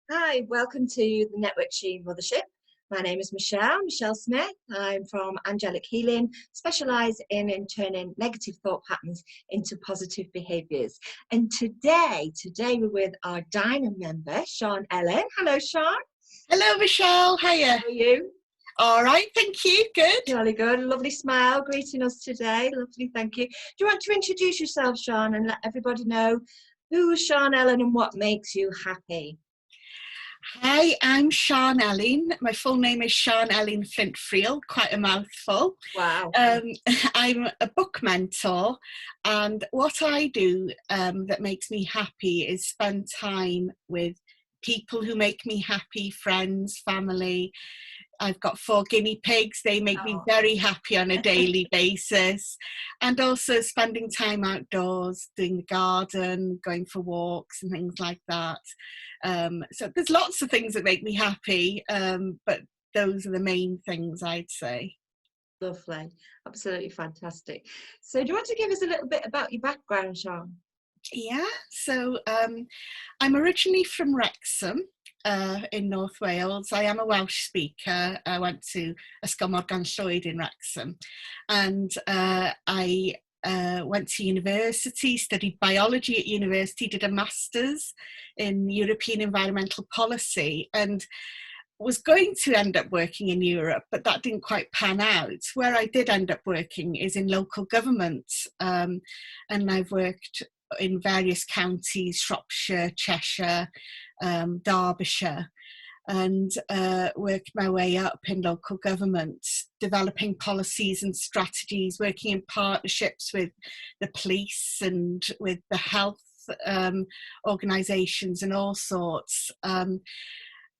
Hi, welcome to the Network She Mothership. My name is Michelle Smith. I'm from Angelic Healing, specialise in turning negative thought patterns into positive behaviours. And today we're with our Dynam member, Sian Elin. Hello, Sian. Hello, Michelle. Hiya. How are you? All right, thank you. Good. Jolly good. Lovely smile greeting us today. Lovely, thank you. Do you want to introduce yourself, Sian, and let everybody know who's Sian Elin and what makes you happy? Hi, I'm Sian Elin. My full name is Sian Elin Freel, quite a mouthful. Wow. I'm a book mentor, and what I do that makes me happy is spend time with people who make me happy, friends, family. I've got 4 guinea pigs. They make me very happy on a daily basis. And also spending time outdoors, doing the garden, going for walks and things like that. So there's lots of things that make me happy, but those are the main things, I'd say. Lovely. Absolutely fantastic. So do you want to give us a little bit about your background, Sian? Yeah, so I'm originally from Wrexham in North Wales. I am a Welsh speaker. I went to Ysgol Morgan Llwyd in Wrexham, and I went to university, studied biology at university, did a master's in European environmental policy, and was going to end up working in Europe, but that didn't quite pan out. Where I did end up working is in local government, and I've worked in various counties, Shropshire, Cheshire, Derbyshire, and worked my way up in local government, developing policies and strategies, working in partnerships with the police and with the health organisations and all sorts.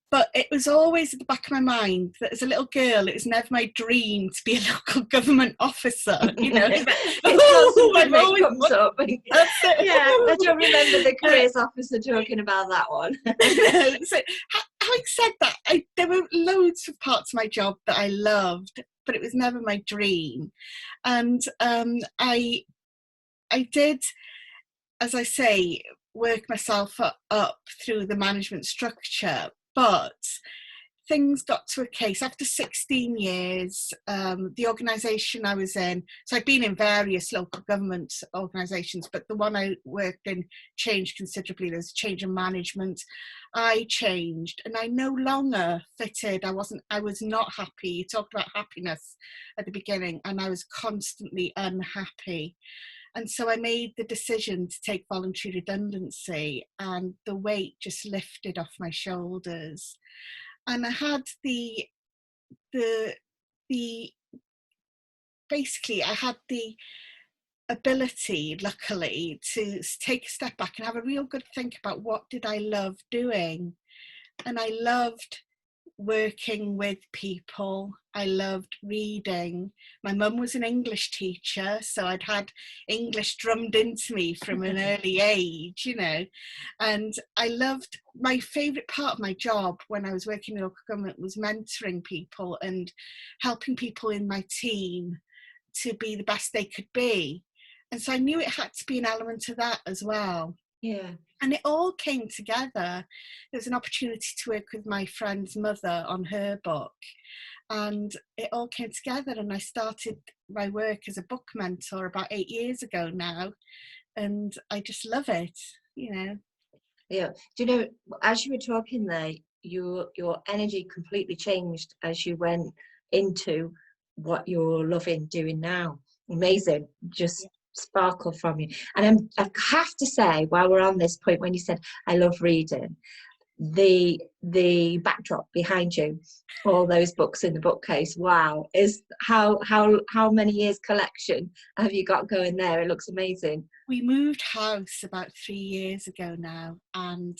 But it was always at the back of my mind that as a little girl, it was never my dream to be a local government officer. You know, I've always comes up. Yeah, I don't remember the careers officer talking about that one. So, having said that, there were loads of parts of my job that I loved, but it was never my dream. And I did, as I say, work myself up through the management structure. But things got to a case after 16 years, the organisation I was in, so I'd been in various local government organisations, but the one I worked in changed considerably. There was a change in management. I changed and I no longer fitted. I was not happy. You talked about happiness at the beginning, and I was constantly unhappy. And so I made the decision to take voluntary redundancy, and the weight just lifted off my shoulders. And I had basically I had the ability, luckily, to take a step back and have a real good think about what did I love doing. And I loved working with people. I loved reading. My mum was an English teacher, so I'd had English drummed into me from an early age, you know. And I loved, my favourite part of my job when I was working in local government was mentoring people and helping people in my team to be the best they could be. And so I knew it had to be an element of that as well. Yeah. And it all came together. There was an opportunity to work with my friend's mother on her book, and it all came together, and I started my work as a book mentor about 8 years ago now, and I just love it, you know. Yeah. Do you know, as you were talking there, your energy completely changed as you went into what you're loving doing now. Amazing. Just sparkle from you. And I have to say, while we're on this point, when you said I love reading, the backdrop behind you, all those books in the bookcase, wow, is how many years collection have you got going there? It looks amazing. We moved house about 3 years ago now, and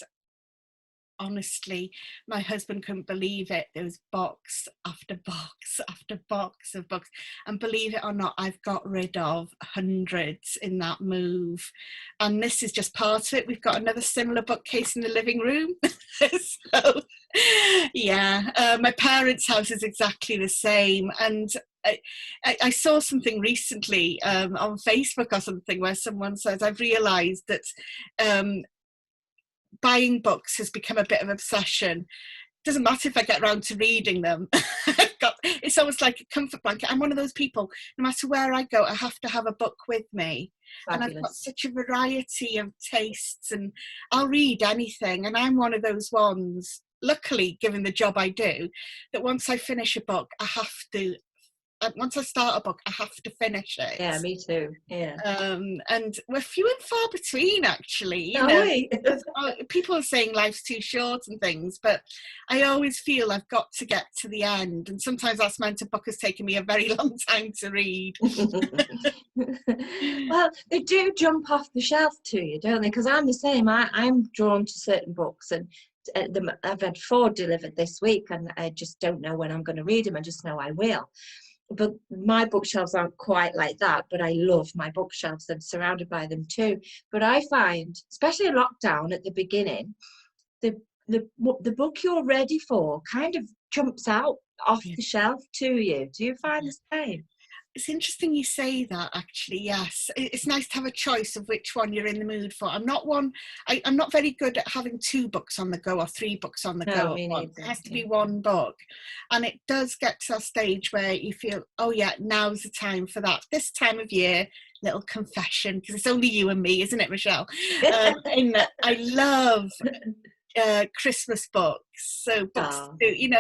honestly, my husband couldn't believe it. There was box after box after box of books, and believe it or not, I've got rid of hundreds in that move, and this is just part of it. We've got another similar bookcase in the living room. So yeah, my parents' house is exactly the same. And I saw something recently on Facebook or something where someone says, I've realised that buying books has become a bit of an obsession. Doesn't matter if I get around to reading them. It's almost like a comfort blanket. I'm one of those people, no matter where I go, I have to have a book with me. Fabulous. And I've got such a variety of tastes, and I'll read anything. And I'm one of those ones, luckily, given the job I do, that once I finish a book, once I start a book, I have to finish it. Yeah, me too. Yeah. And we're few and far between, actually. Because people are saying life's too short and things, but I always feel I've got to get to the end. And sometimes that's meant a book has taken me a very long time to read. Well, they do jump off the shelf to you, don't they? Because I'm the same. I'm drawn to certain books, and I've had 4 delivered this week, and I just don't know when I'm going to read them. I just know I will. But my bookshelves aren't quite like that, but I love my bookshelves. I'm surrounded by them too. But I find, especially in lockdown at the beginning, the book you're ready for kind of jumps out off the shelf to you. Do you find the same? It's interesting you say that, actually. Yes, it's nice to have a choice of which one you're in the mood for. I'm not very good at having 2 books on the go or 3 books on the go at once. It has to be one book, and it does get to a stage where you feel, oh yeah, now's the time for that. This time of year, little confession, because it's only you and me, isn't it, Michelle? I love Christmas books, so books,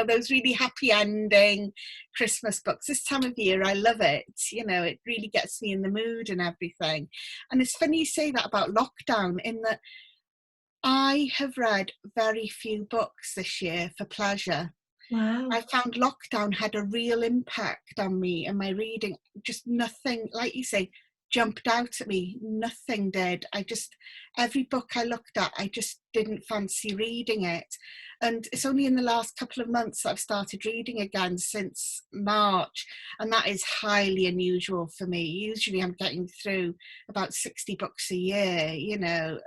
those really happy ending Christmas books. This time of year, I love it. It really gets me in the mood and everything. And it's funny you say that about lockdown, in that I have read very few books this year for pleasure. Wow. I found lockdown had a real impact on me and my reading. Just nothing, like you say, jumped out at me. Nothing did. Every book I looked at, I just didn't fancy reading it. And it's only in the last couple of months that I've started reading again, since March, and that is highly unusual for me. Usually I'm getting through about 60 books a year,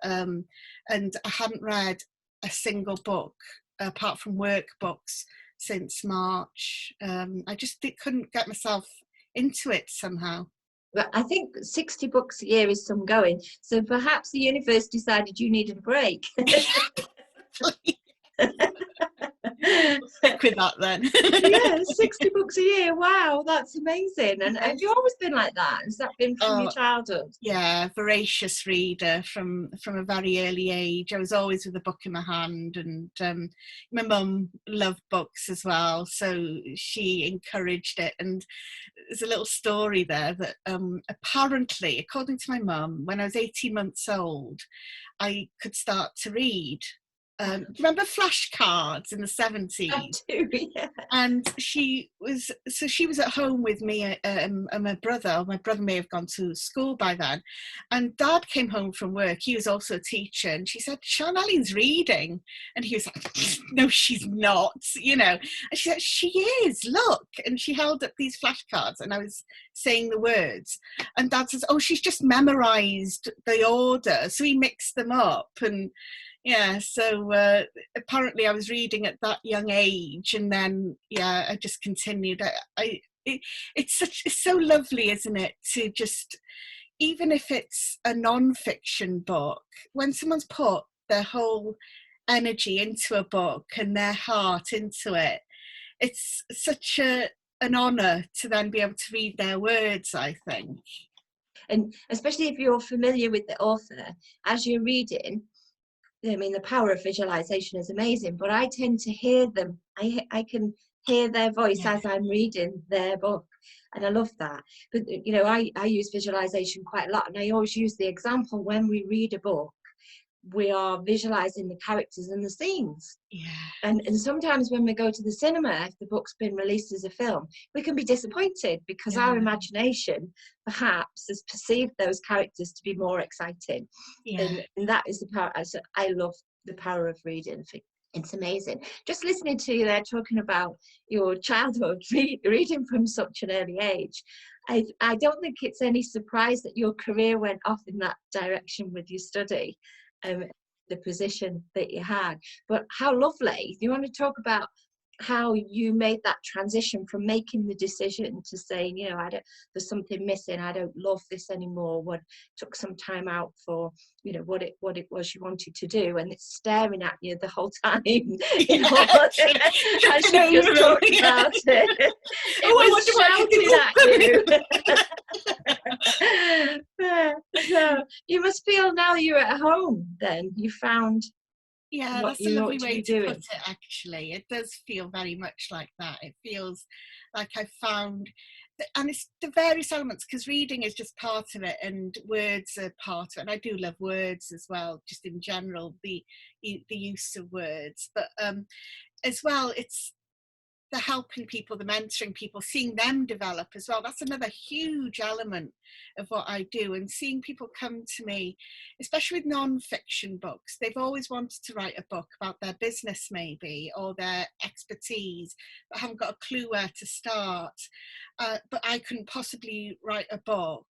and I hadn't read a single book apart from workbooks since March. I just couldn't get myself into it somehow. But I think 60 books a year is some going. So perhaps the universe decided you needed a break. Stick with that then. Yeah, 60 books a year. Wow, that's amazing. And have you always been like that? Has that been from your childhood? Yeah, voracious reader from a very early age. I was always with a book in my hand, and my mum loved books as well, so she encouraged it. And there's a little story there that apparently, according to my mum, when I was 18 months old, I could start to read. Remember flashcards in the 70s? I do, yeah. And she was at home with me and my brother. My brother may have gone to school by then. And Dad came home from work. He was also a teacher. And she said, Sian Elin's reading. And he was like, no, she's not, And she said, she is, look. And she held up these flashcards and I was saying the words. And Dad says, oh, she's just memorized the order. So he mixed them up. And yeah, so apparently I was reading at that young age, and then I just continued. It's so lovely, isn't it, to just, even if it's a non-fiction book, when someone's put their whole energy into a book and their heart into it, it's such an honour to then be able to read their words, I think. And especially if you're familiar with the author, as you're reading, I mean, the power of visualization is amazing, but I tend to hear them. I can hear their voice as I'm reading their book, and I love that. But I use visualization quite a lot, and I always use the example, when we read a book, we are visualizing the characters and the scenes. And sometimes when we go to the cinema, if the book's been released as a film, we can be disappointed because our imagination perhaps has perceived those characters to be more exciting. And that is the power. I love the power of reading. It's amazing. Just listening to you there talking about your childhood, reading from such an early age, I don't think it's any surprise that your career went off in that direction with your study. The position that you had, but how lovely. Do you want to talk about how you made that transition from making the decision to saying, you know, I don't, there's something missing, I don't love this anymore. What took some time out for, you know, what it was you wanted to do, and it's staring at you the whole time. You know, as you just talked about it, it was shouting at you. So you must feel now you're at home. Then you found. Yeah, What that's a lovely way to doing. put it, actually. It does feel very much like that. It feels like I found, and it's the various elements, because reading is just part of it and words are part of it. And I do love words as well, just in general, the use of words. But as well, it's the helping people, the mentoring people, seeing them develop as well. That's another huge element of what I do. And seeing people come to me, especially with non-fiction books, they've always wanted to write a book about their business maybe, or their expertise, but haven't got a clue where to start. But I couldn't possibly write a book.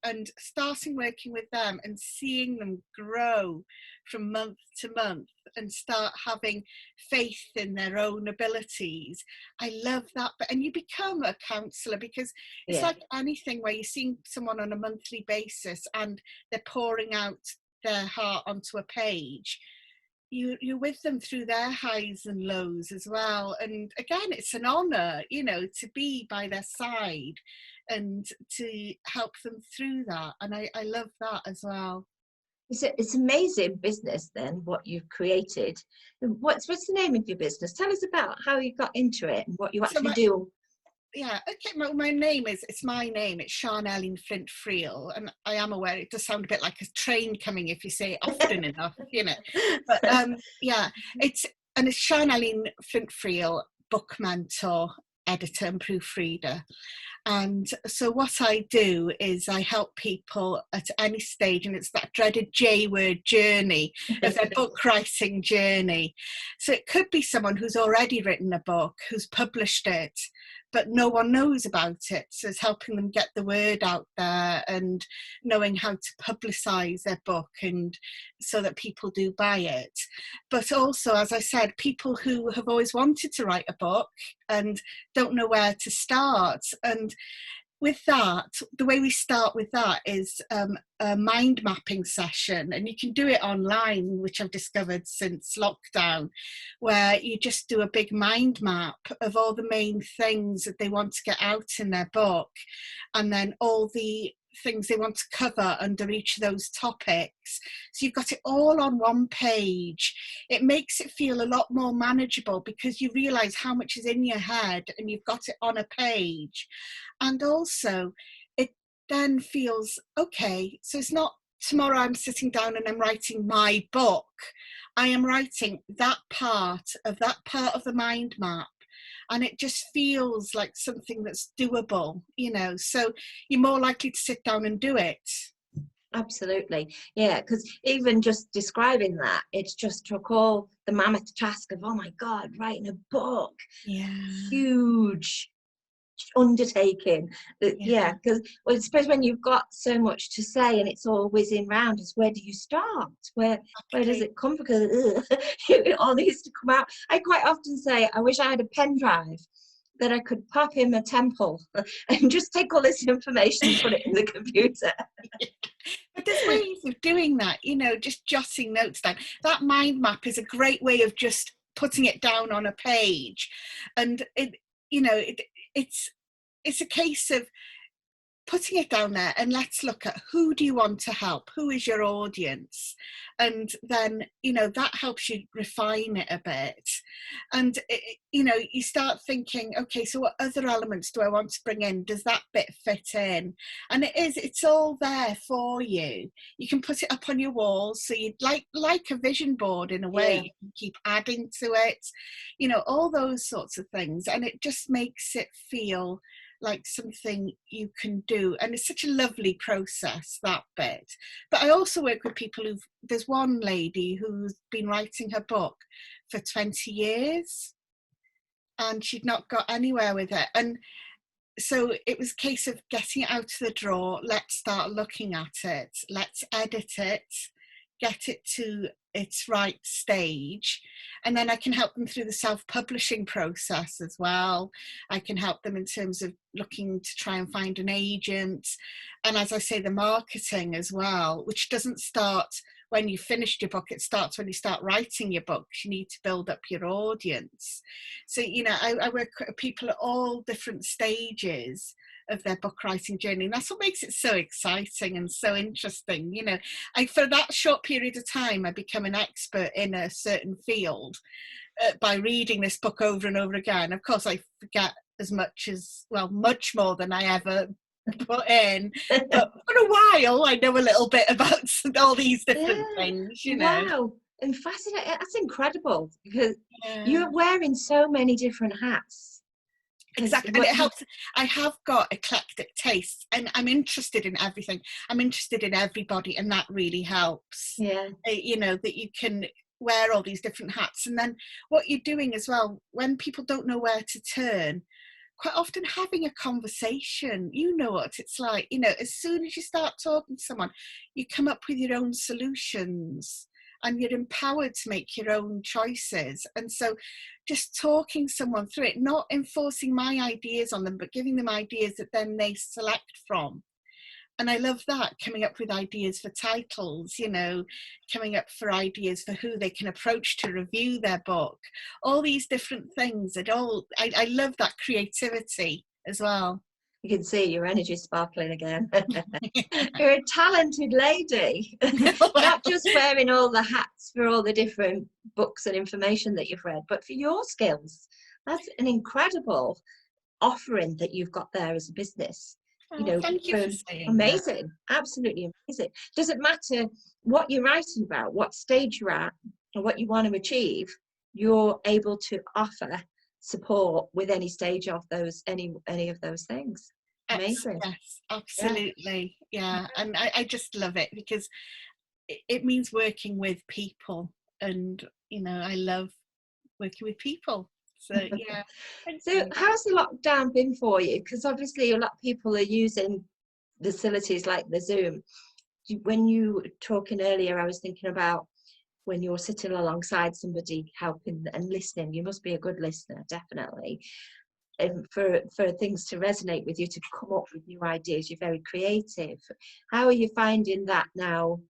And starting working with them and seeing them grow from month to month and start having faith in their own abilities, I love that. But and you become a counsellor, because it's like anything where you're seeing someone on a monthly basis and they're pouring out their heart onto a page. You're with them through their highs and lows as well. And again, it's an honour, you know, to be by their side and to help them through that. And I love that as well. It's amazing business then, what you've created. What's the name of your business? Tell us about how you got into it and what you actually do. Yeah, okay, my name is, it's my name, it's Sian Elin Freel, and I am aware it does sound a bit like a train coming if you say it often enough, you know. But yeah, it's Sian Elin Freel, book mentor, editor and proofreader. And so what I do is I help people at any stage, and it's that dreaded J word journey of their book writing journey. So it could be someone who's already written a book, who's published it, but no one knows about it. So it's helping them get the word out there and knowing how to publicise their book, and so that people do buy it. But also, as I said, people who have always wanted to write a book and don't know where to start. And with that, the way we start with that is a mind mapping session, and you can do it online, which I've discovered since lockdown, where you just do a big mind map of all the main things that they want to get out in their book, and then all the things they want to cover under each of those topics. So you've got it all on one page. It makes it feel a lot more manageable, because you realise how much is in your head and you've got it on a page. And also it then feels, okay, so it's not tomorrow I'm sitting down and I'm writing my book. I am writing that part of the mind map. And it just feels like something that's doable, you know, so you're more likely to sit down and do it. Absolutely. Yeah, because even just describing that, it's just took all the mammoth task of, oh my God, writing a book. Yeah. Huge undertaking. Yeah, because I suppose when you've got so much to say and it's all whizzing round, is where do you start? Where does it come from? Because it all needs to come out. I quite often say, I wish I had a pen drive that I could pop in my temple and just take all this information and put it in the computer. But there's ways of doing that, you know, just jotting notes down. That mind map is a great way of just putting it down on a page. And it, you know, it's a case of putting it down there, and let's look at who do you want to help, who is your audience, and then, you know, that helps you refine it a bit. And you know, you start thinking, okay, so what other elements do I want to bring in? Does that bit fit in? And it's all there for you. You can put it up on your walls, so you'd like a vision board in a way. You can keep adding to it, you know, all those sorts of things, and it just makes it feel like something you can do. And it's such a lovely process, that bit. But I also work with people there's one lady who's been writing her book for 20 years and she'd not got anywhere with it. And so it was a case of getting it out of the drawer. Let's start looking at it. Let's edit it, get it to its right stage, and then I can help them through the self-publishing process as well. I can help them in terms of looking to try and find an agent, and as I say, the marketing as well, which doesn't start when you finished your book. It starts when you start writing your book. You need to build up your audience. So, you know, I work with people at all different stages of their book writing journey, and that's what makes it so exciting and so interesting. You know, for that short period of time, I become an expert in a certain field by reading this book over and over again. Of course, I forget as much as, well, much more than I ever put in, but for a while I know a little bit about all these different things, you know. Wow, and fascinating. That's incredible, because Yeah. you're wearing so many different hats. Exactly, and it helps. I have got eclectic tastes, and I'm interested in everything. I'm interested in everybody, and that really helps. Yeah. You know, that you can wear all these different hats, and then what you're doing as well, when people don't know where to turn, quite often having a conversation, you know what it's like. You know, as soon as you start talking to someone, you come up with your own solutions, and you're empowered to make your own choices. And so just talking someone through it, not enforcing my ideas on them, but giving them ideas that then they select from. And I love that, coming up with ideas for titles, you know, coming up for ideas for who they can approach to review their book, all these different things. I love that creativity as well. You can see your energy sparkling again. You're a talented lady. Not just wearing all the hats for all the different books and information that you've read, but for your skills. That's an incredible offering that you've got there as a business. You know, thank you for saying amazing, absolutely amazing. Doesn't matter what you're writing about, what stage you're at, or what you want to achieve, you're able to offer support with any stage of those, any of those things. Amazing. Yes, absolutely. Yeah. And I just love it, because it means working with people, and you know, I love working with people. So yeah. So how's the lockdown been for you? Because obviously a lot of people are using facilities like the Zoom. When you were talking earlier, I was thinking about when you're sitting alongside somebody helping and listening. You must be a good listener, definitely. And for things to resonate with you, to come up with new ideas, you're very creative. How are you finding that now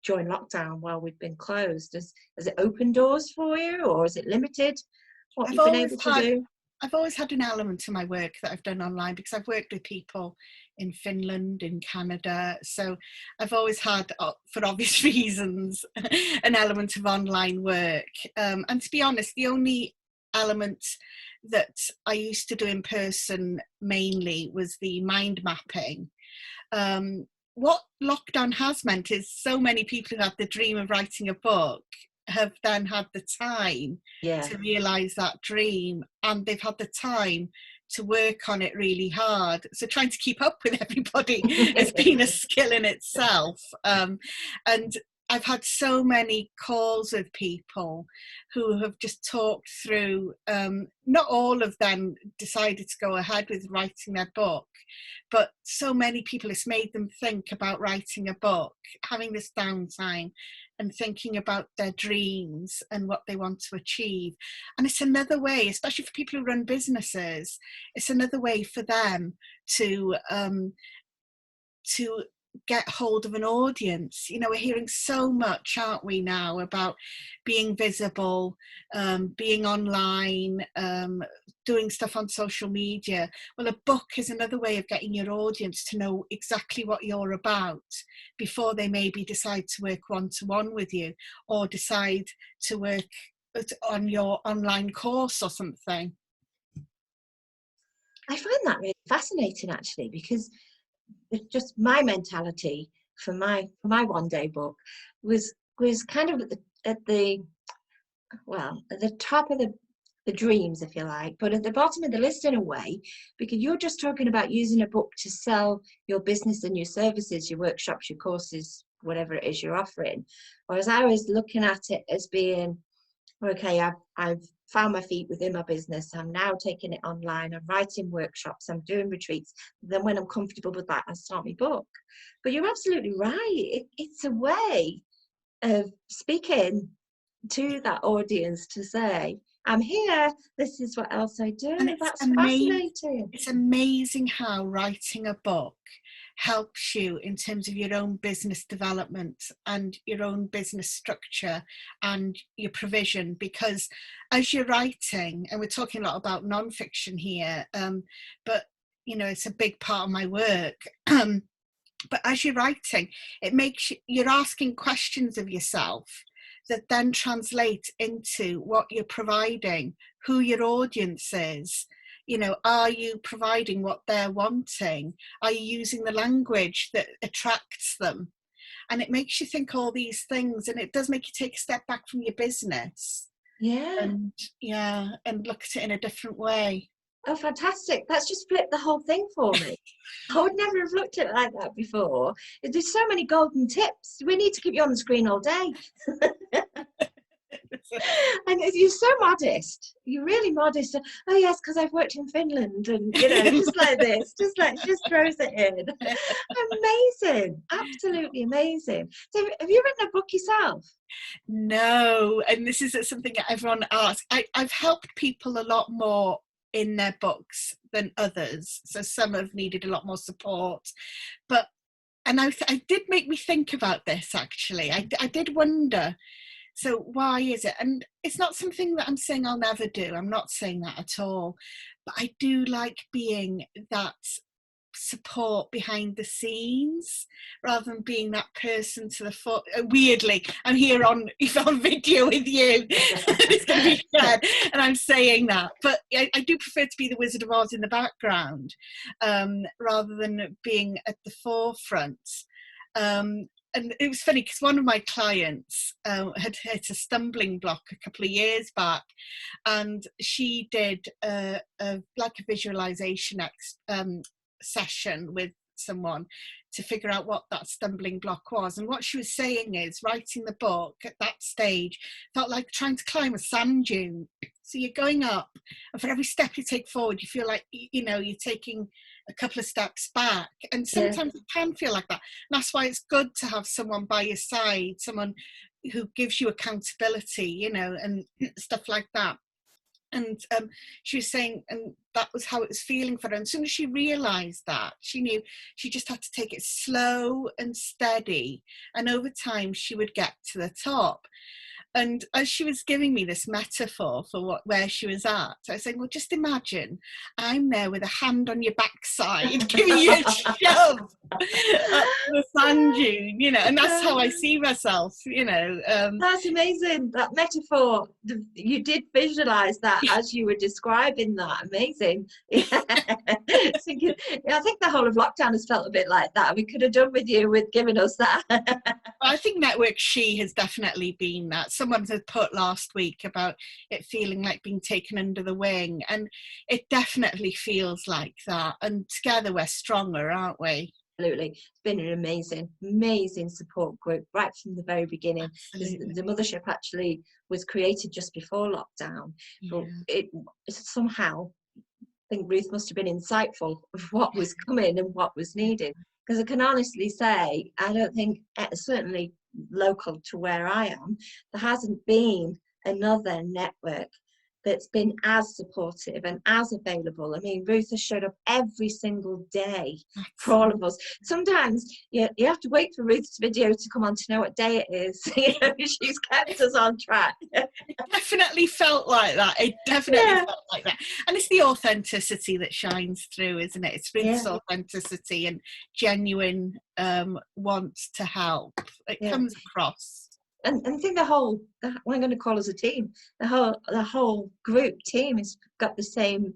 during lockdown while we've been closed? Has it opened doors for you, or is it limited what you've been able to do? I've always had an element to my work that I've done online, because I've worked with people in Finland, in Canada. So I've always had, for obvious reasons, an element of online work. And to be honest, the only element that I used to do in person mainly was the mind mapping. What lockdown has meant is so many people who had the dream of writing a book have then had the time to realise that dream, and they've had the time to work on it really hard. So trying to keep up with everybody has been a skill in itself. And I've had so many calls with people who have just talked through, not all of them decided to go ahead with writing their book, but so many people, it's made them think about writing a book, having this downtime and thinking about their dreams and what they want to achieve. And it's another way, especially for people who run businesses, it's another way for them to get hold of an audience. You know, we're hearing so much, aren't we, now, about being visible, being online, doing stuff on social media. Well, a book is another way of getting your audience to know exactly what you're about before they maybe decide to work one-to-one with you, or decide to work on your online course or something. I find that really fascinating, actually, because it's just my mentality for my one day book was kind of at the top of the dreams, if you like, but at the bottom of the list in a way, because you're just talking about using a book to sell your business and your services, your workshops, your courses, whatever it is you're offering. Whereas I was looking at it as being, okay, I've found my feet within my business. I'm now taking it online. I'm writing workshops. I'm doing retreats. Then when I'm comfortable with that, I start my book. But you're absolutely right. It's a way of speaking to that audience to say, I'm here, this is what else I do. And it's That's amazing. fascinating. It's amazing how writing a book helps you in terms of your own business development and your own business structure and your provision, because as you're writing, and we're talking a lot about non-fiction here, but you know, it's a big part of my work. But as you're writing, it makes you're asking questions of yourself that then translate into what you're providing, who your audience is. You know, are you providing what they're wanting? Are you using the language that attracts them? And it makes you think all these things, and it does make you take a step back from your business. Yeah. And and look at it in a different way. Oh, fantastic. That's just flipped the whole thing for me. I would never have looked at it like that before. There's so many golden tips. We need to keep you on the screen all day. And you're so modest. You're really modest. Oh yes, because I've worked in Finland, and you know, just like this, just throws it in. Amazing, absolutely amazing. So, have you written a book yourself? No, and this is something that everyone asks. I've helped people a lot more in their books than others, so some have needed a lot more support. But I did make me think about this actually. I did wonder. So why is it? And it's not something that I'm saying I'll never do. I'm not saying that at all. But I do like being that support behind the scenes rather than being that person to the foot. Weirdly, I'm here on video with you. It's going to be shared, and I'm saying that. But I do prefer to be the Wizard of Oz in the background rather than being at the forefront. And it was funny because one of my clients had hit a stumbling block a couple of years back, and she did like a visualization session with someone to figure out what that stumbling block was. And what she was saying is, writing the book at that stage felt like trying to climb a sand dune. So you're going up, and for every step you take forward, you feel like, you know, you're taking a couple of steps back. And sometimes it can feel like that. And that's why it's good to have someone by your side, someone who gives you accountability, you know, and stuff like that. And she was saying, and that was how it was feeling for her. And as soon as she realised that, she knew she just had to take it slow and steady. And over time, she would get to the top. And as she was giving me this metaphor for where she was at, I was saying, well, just imagine I'm there with a hand on your backside, giving you a shove up the sand dune, you know, and that's how I see myself, you know. That's amazing. That metaphor, you did visualize that as you were describing that. Amazing. Yeah. I think the whole of lockdown has felt a bit like that. We could have done with you with giving us that. I think Network She has definitely been that. Someone had put last week about it feeling like being taken under the wing, and it definitely feels like that. And together we're stronger, aren't we? Absolutely. It's been an amazing support group right from the very beginning. The mothership actually was created just before lockdown. But it somehow, I think Ruth must have been insightful of what was coming and what was needed. Because I can honestly say, I don't think, certainly local to where I am, there hasn't been another network that's been as supportive and as available. I mean, Ruth has showed up every single day for all of us. Sometimes you have to wait for Ruth's video to come on to know what day it is. You know, she's kept us on track. It definitely felt like that. It definitely felt like that. And it's the authenticity that shines through, isn't it? It's Ruth's authenticity and genuine want to help. It comes across. And I think what I'm going to call as a team, the whole group team has got the same,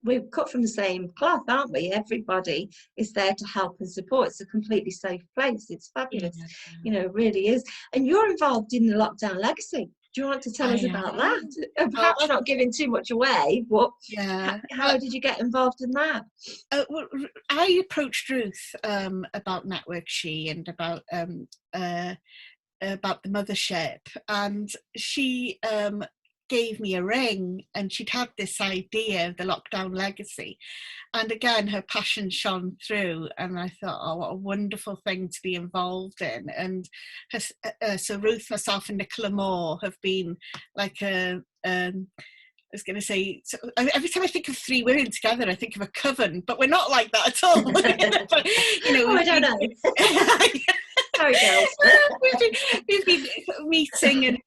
we're cut from the same cloth, aren't we? Everybody is there to help and support. It's a completely safe place. It's fabulous. You know, it really is. And you're involved in the Lockdown Legacy. Do you want to tell us about that? Perhaps not giving too much away, but how did you get involved in that? Well, I approached Ruth about Network She and about the mothership, and she gave me a ring, and she'd had this idea of the lockdown legacy. And again, her passion shone through, and I thought, oh, what a wonderful thing to be involved in. And so Ruth, myself, and Nicola Moore have been like I was going to say, so every time I think of three women together, I think of a coven, but we're not like that at all. But, oh, I don't know. Sorry, girls. we've been meeting, and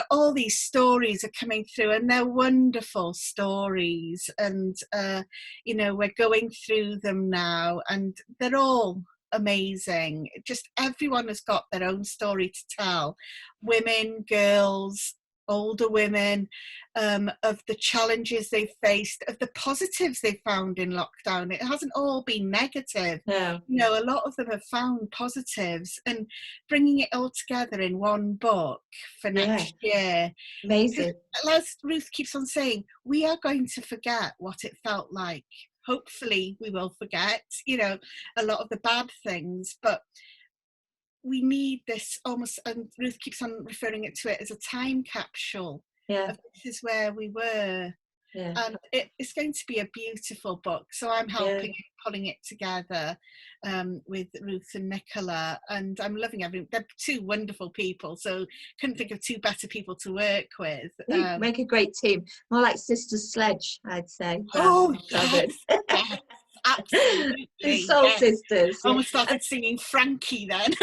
all these stories are coming through, and they're wonderful stories, and we're going through them now, and they're all amazing. Just everyone has got their own story to tell. Women, girls, older women, of the challenges they've faced, of the positives they've found in lockdown. It hasn't all been negative. No. A lot of them have found positives, and bringing it all together in one book for next year. Amazing. As Ruth keeps on saying, we are going to forget what it felt like. Hopefully we will forget, a lot of the bad things, but we need this almost, and Ruth keeps on referring to it as a time capsule. Of this is where we were. And it's going to be a beautiful book. So I'm helping pulling it together with Ruth and Nicola, and I'm loving everything. They're two wonderful people, so couldn't think of two better people to work with. Make a great team. More like Sisters Sledge, I'd say. Oh, yes. Absolutely. Soul sisters. Almost started singing Frankie then.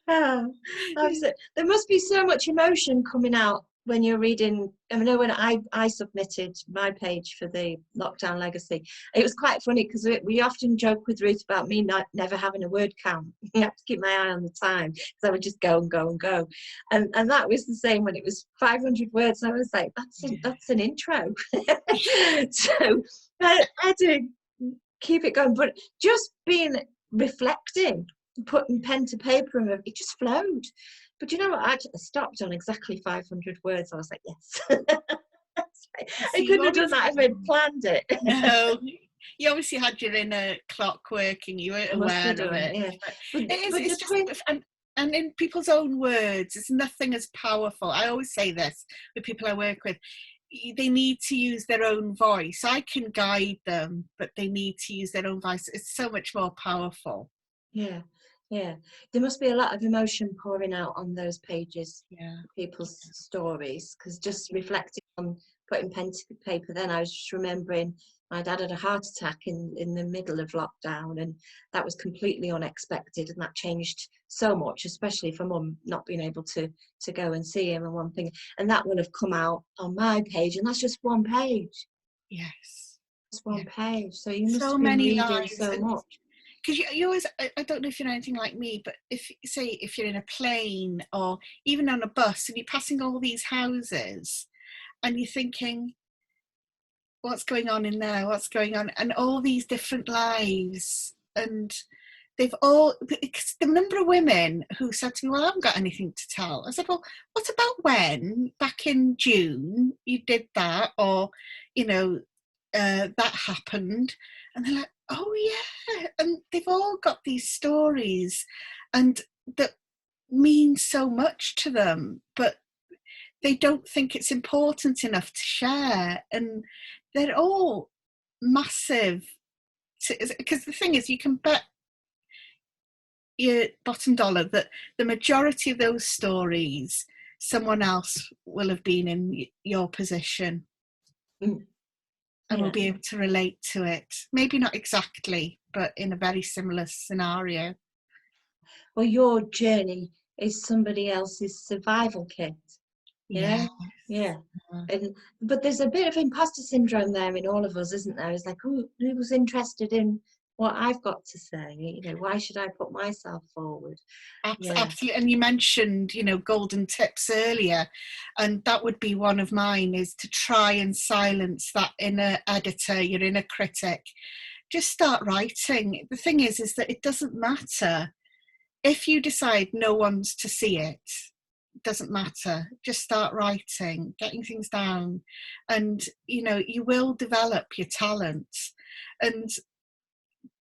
There must be so much emotion coming out when you're reading. I know when I submitted my page for the lockdown legacy, it was quite funny because we often joke with Ruth about me never having a word count. You have to keep my eye on the time, because I would just go and go and go, and that was the same when it was 500 words. I was like, that's an intro. So I had to keep it going, but just being reflecting, putting pen to paper, and it just flowed. But you know what? I stopped on exactly 500 words. I was like, yes. I couldn't have done that if I'd planned it. No, you obviously had your inner clock working. You weren't aware of it. Yeah. It's just, and in people's own words, it's nothing as powerful. I always say this with people I work with. They need to use their own voice. I can guide them, but they need to use their own voice. It's so much more powerful. Yeah. There must be a lot of emotion pouring out on those pages. People's stories, because just reflecting on putting pen to paper, then I was just remembering my dad had a heart attack in the middle of lockdown, and that was completely unexpected, and that changed so much, especially for Mum not being able to go and see him, and one thing, and that will have come out on my page, and that's just one page. Yes, it's one page. So you must so have been many reading lives, so much. Because you always, I don't know if you're anything like me, but if you're in a plane or even on a bus and you're passing all these houses and you're thinking, what's going on in there, what's going on, and all these different lives, and they've all, the number of women who said to me, well, I haven't got anything to tell. I said, well, what about when back in June you did that, or that happened? And they're like, oh yeah, and they've all got these stories and that mean so much to them, but they don't think it's important enough to share, and they're all massive, because the thing is, you can bet your bottom dollar that the majority of those stories, someone else will have been in your position. And will be able to relate to it. Maybe not exactly, but in a very similar scenario. Well, your journey is somebody else's survival kit. Yeah. But there's a bit of imposter syndrome there in all of us, isn't there? It's like, who's interested in what I've got to say? Why should I put myself forward? Absolutely. And you mentioned, golden tips earlier, and that would be one of mine, is to try and silence that inner editor, your inner critic. Just start writing. The thing is that it doesn't matter. If you decide no one's to see it, doesn't matter. Just start writing, getting things down, and you will develop your talents. And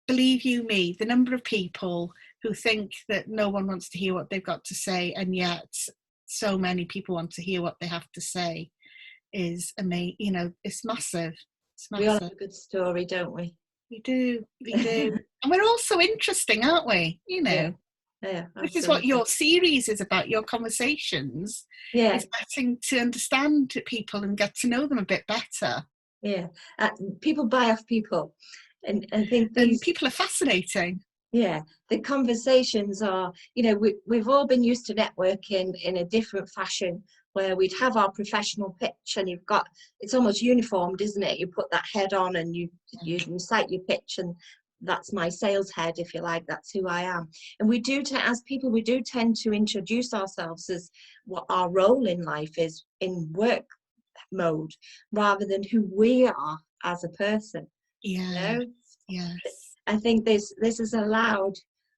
believe you me, the number of people who think that no one wants to hear what they've got to say, and yet so many people want to hear what they have to say is amazing. You know, it's massive. It's We all massive. have a good story, don't we? We do. And we're all so interesting, aren't we? You know, yeah, this is what your series is about, your conversations. Yeah. Is getting to understand people and get to know them a bit better. Yeah. People buy off people. And I think and people are fascinating. Yeah, the conversations are, you know, we've all been used to networking in a different fashion, where we'd have our professional pitch and it's almost uniformed, isn't it? You put that head on and you recite your pitch, and that's my sales head, if you like, that's who I am. And as people, we do tend to introduce ourselves as what our role in life is in work mode, rather than who we are as a person. Yeah. You know? Yes. I think this has allowed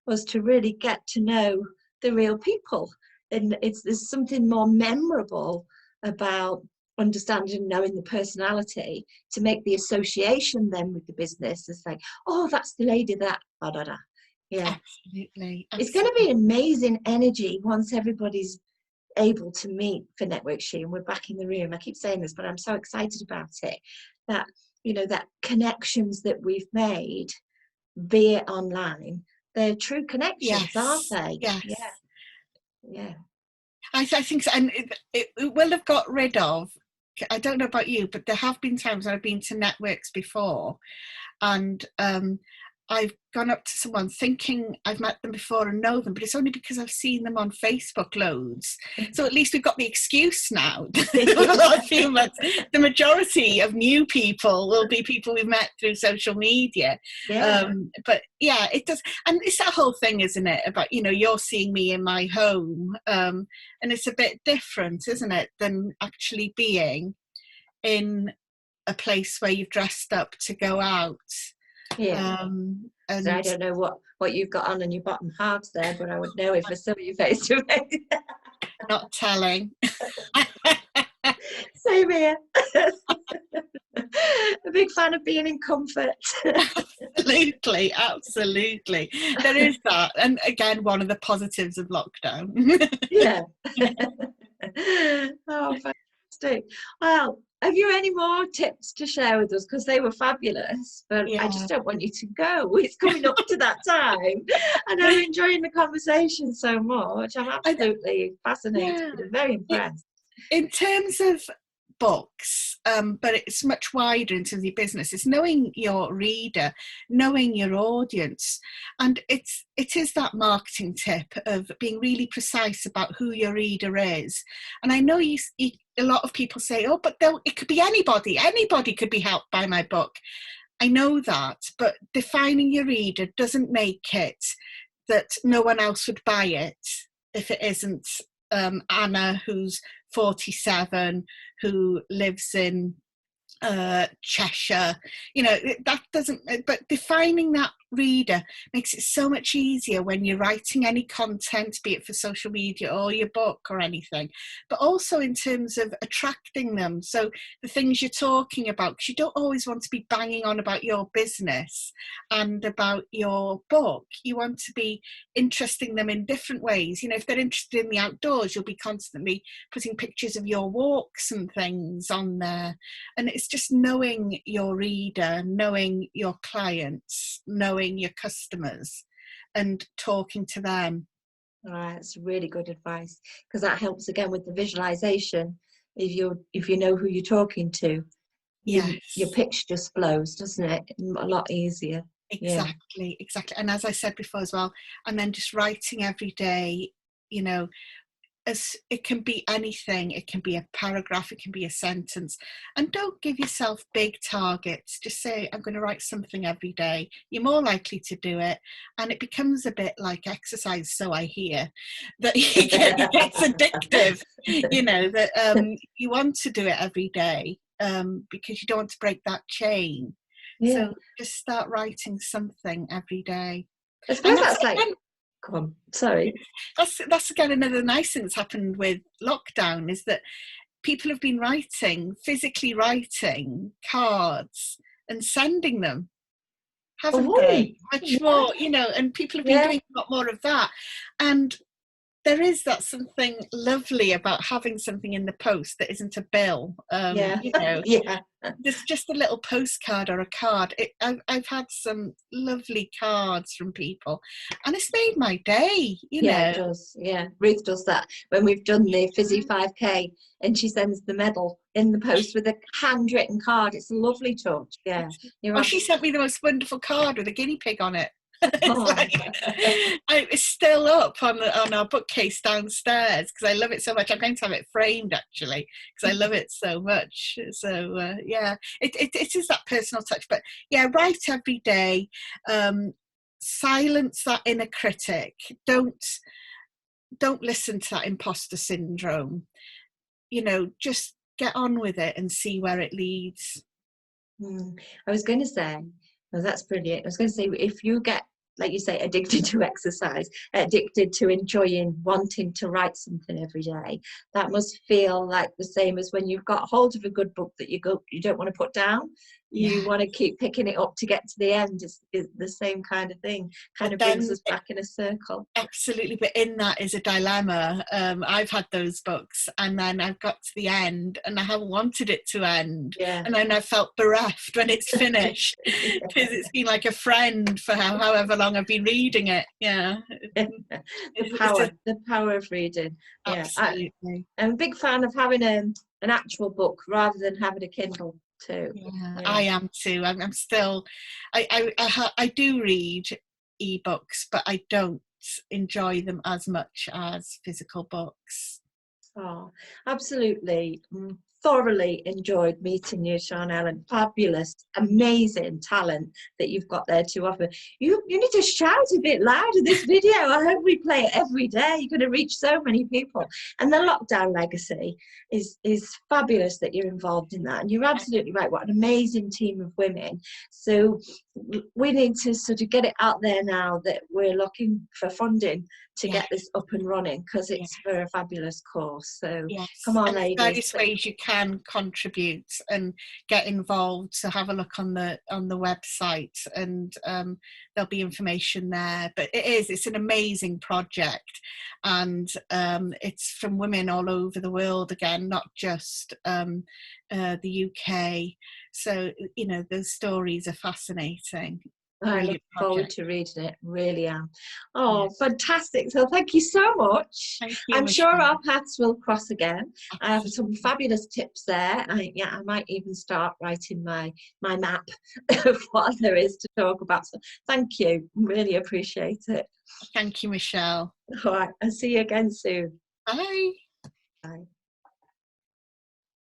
us to really get to know the real people, and there's something more memorable about understanding and knowing the personality, to make the association then with the business. It's like, oh, that's the lady that da, da, da. Yeah, absolutely. It's going to be amazing energy once everybody's able to meet for Network She, and we're back in the room. I keep saying this, but I'm so excited about it, that, you know, that connections that we've made, be it online, they're true connections, aren't they? Yes. Yeah. I think so. And it will have got rid of, I don't know about you, but there have been times when I've been to networks before, and I've gone up to someone thinking I've met them before and know them, but it's only because I've seen them on Facebook loads. So at least we've got the excuse now. I feel that the majority of new people will be people we've met through social media. Yeah. But yeah, it does. And it's that whole thing, isn't it, about, you know, you're seeing me in my home. And it's a bit different, isn't it, than actually being in a place where you've dressed up to go out. Yeah. And so I don't know what you've got on your bottom halves there, but I would know if I saw you face to face. Not telling. Same here. A big fan of being in comfort. Absolutely. There is that. And again, one of the positives of lockdown. Yeah. Oh, fantastic. Well, have you any more tips to share with us? Because they were fabulous, but I just don't want you to go. It's coming up to that time, and I'm enjoying the conversation so much. I'm absolutely fascinated and very impressed. In terms of books, but it's much wider in terms of your business. It's knowing your reader, knowing your audience, and it is that marketing tip of being really precise about who your reader is. And I know a lot of people say, oh, but it could be anybody could be helped by my book. I know that, but defining your reader doesn't make it that no one else would buy it if it isn't Anna, who's 47, who lives in Cheshire. You know, that doesn't, but defining that reader makes it so much easier when you're writing any content, be it for social media or your book or anything, but also in terms of attracting them. So the things you're talking about, because you don't always want to be banging on about your business and about your book. You want to be interesting them in different ways. You know, if they're interested in the outdoors, you'll be constantly putting pictures of your walks and things on there. And it's just knowing your reader, knowing your clients, knowing your customers, and talking to them. All right, that's really good advice, because that helps again with the visualization. If you know who you're talking to, your pitch just flows, doesn't it? A lot easier. Exactly. And as I said before as well, and then just writing every day, you know, as it can be anything. It can be a paragraph, it can be a sentence. And don't give yourself big targets. Just say, I'm going to write something every day. You're more likely to do it, and it becomes a bit like exercise, so I hear, that it gets addictive. You know, that you want to do it every day because you don't want to break that chain. So just start writing something every day. I suppose that's like, come on, sorry. That's again another nice thing that's happened with lockdown, is that people have been physically writing cards and sending them, haven't they? Much more, you know, and people have been doing a lot more of that. And there is that something lovely about having something in the post that isn't a bill. Yeah. You know, Yeah. just a little postcard or a card. I've had some lovely cards from people, and it's made my day. You Yeah, it know. does. Yeah, Ruth does that when we've done the Fizzy 5K, and she sends the medal in the post with a handwritten card. It's a lovely touch. Yeah, you're Oh, she sent me the most wonderful card with a guinea pig on it. It's Oh. like it's still up on our bookcase downstairs because I love it so much. I'm going to have it framed actually because I love it so much. So yeah, it is that personal touch. But yeah, write every day. Silence that inner critic. Don't listen to that imposter syndrome. You know, just get on with it and see where it leads. I was going to say, well, that's brilliant. I was going to say, if you get, like you say, addicted to exercise, addicted to enjoying wanting to write something every day, that must feel like the same as when you've got hold of a good book that you don't want to put down. You want to keep picking it up to get to the end. It's the same kind of thing. Kind of brings us back in a circle. Absolutely, but in that is a dilemma. I've had those books, and then I've got to the end, and I haven't wanted it to end, and then I felt bereft when it's finished because it's been like a friend for however long I've been reading it. Yeah, the power of reading. Yeah, absolutely. I'm a big fan of having an actual book rather than having a Kindle too. Yeah. I am too. I'm still. I do read ebooks, but I don't enjoy them as much as physical books. Oh, absolutely. Thoroughly enjoyed meeting you, Sian Elin. Fabulous, amazing talent that you've got there to offer. You need to shout a bit louder this video. I hope we play it every day. You're going to reach so many people. And the lockdown legacy is fabulous that you're involved in that. And you're absolutely right. What an amazing team of women. So we need to sort of get it out there now that we're looking for funding to get this up and running, because it's for a fabulous cause. So come on, ladies. Various ways you can contribute and get involved. So have a look on the website, and there'll be information there. But it's an amazing project, and it's from women all over the world again, not just the UK. So you know, those stories are fascinating. I look forward to reading it, really am. Oh, fantastic. So thank you so much. Thank you, I'm sure Michelle. our paths will cross again. I have some fabulous tips there. I might even start writing my map of what there is to talk about. So thank you. Really appreciate it. Thank you, Michelle. All right. I'll see you again soon. Bye. Bye.